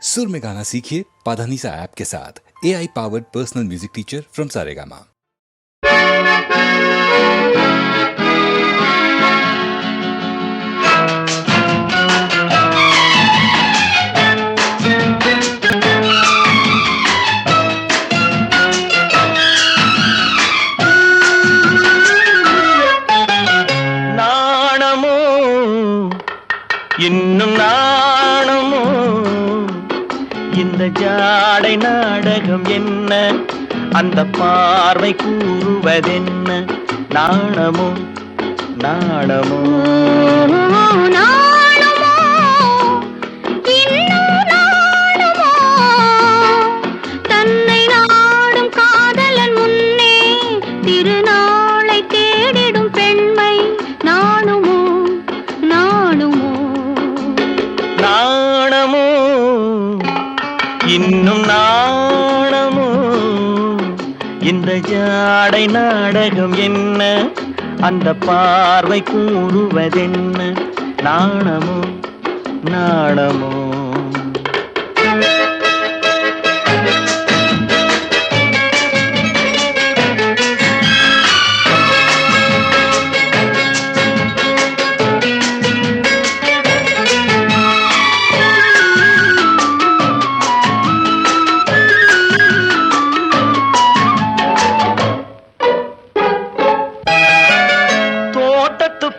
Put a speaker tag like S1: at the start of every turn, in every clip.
S1: सुर में गाना सीखिए पाधानीसा ऐप के साथ। AI powered personal music teacher from Saregama.
S2: நாணமோ இன்னும் நாணமோ இந்த ஜாடை நாடகம் என்ன, அந்த பார்வை கூறுவதென்ன? நாணமோ நாணமோ
S3: நாணமோ இன்னும் நாணமோ தன்னை நாடும் காதலன் முன்னே திருநாளை தேடிடும் பெண்மை நாணுமோ நாணுமோ
S2: நாணமோ இன்னும் நாணமோ இந்த ஜாடை நாடகம் என்ன, அந்த பார்வை கூறுவதென்ன? நாணமோ நாணமோ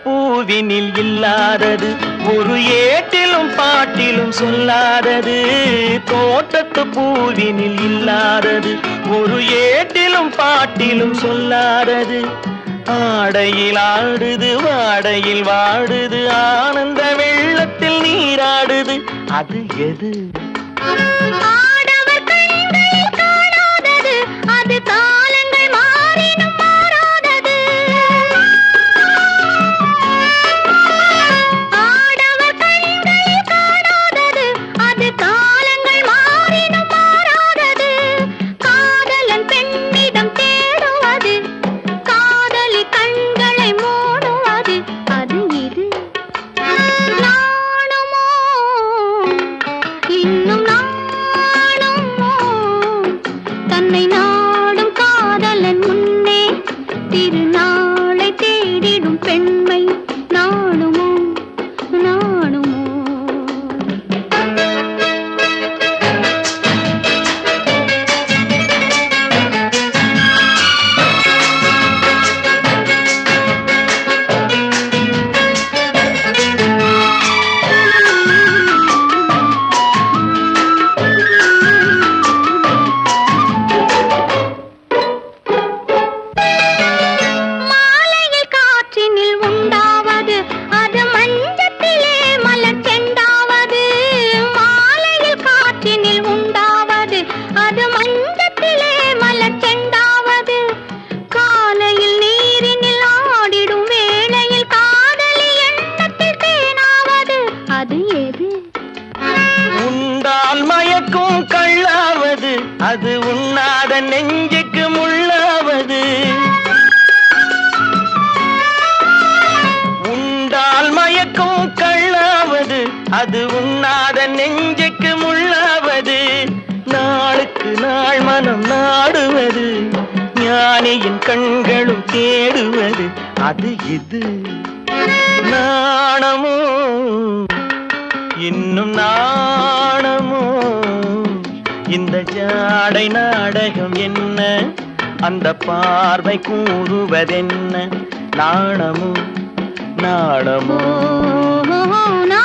S2: பூவினில் இல்லாதது, ஒரு ஏட்டிலும் பாட்டிலும் சொல்லாதது. தோட்டத்து பூவினில் இல்லாதது, ஒரு ஏட்டிலும் பாட்டிலும் சொல்லாதது. ஆடையில் ஆடுது வாடையில் வாடுது, ஆனந்த வெள்ளத்தில் நீராடுது, அது எது?
S3: ஆடவர் கண்களில் காணாதது, அது காலங்கள் மாறினும் மாறாதது. ஆடவர் கண்களில் காணாதது, அது காலங்கள் மாறினும் மாறாதது. காதலன் பெண்ணிடம் தேடுவது, காதலி கண்களை மூடுவது, அது இது. நாணுமோ இன்னும் நாணுமோ தன்னை நாடும் காதலன் முன்னே திருநாளை தேடிடும் பெண்மை நாணுமோ நாணுமோ மாலையில் காற்றினில் உண்டாவது, அது மஞ்சத்திலே மலர் செண்டாவது. மாலையில் காற்றினில் உண்டாவது, அது மஞ்சத்திலே மலர் செண்டாவது. காலையில் நீரினில் ஆடிடும் வேளையில் காதலி எண்ணத்தில் தேனாவது, அது எது?
S2: உண்டால் மயக்கும் கள்ளாவது, அது உண்ணாத நெஞ்சுக்கு முள்ளாவது. உண்டால் மயக்கும் கள்ளாவது, அது உண்ணாத நெஞ்சுக்கு முள்ளாவது. நாளுக்கு நாள் மனம் நாடுவது, ஞானியின் கண்களும் தேடுவது, அது இது. நாணமோ இன்னும் நாணமோ இந்த ஜாடை நாடகம் என்ன, அந்த பார்வை கூறுவதென்ன? நாணமோ நாணமோ
S3: நாணமோ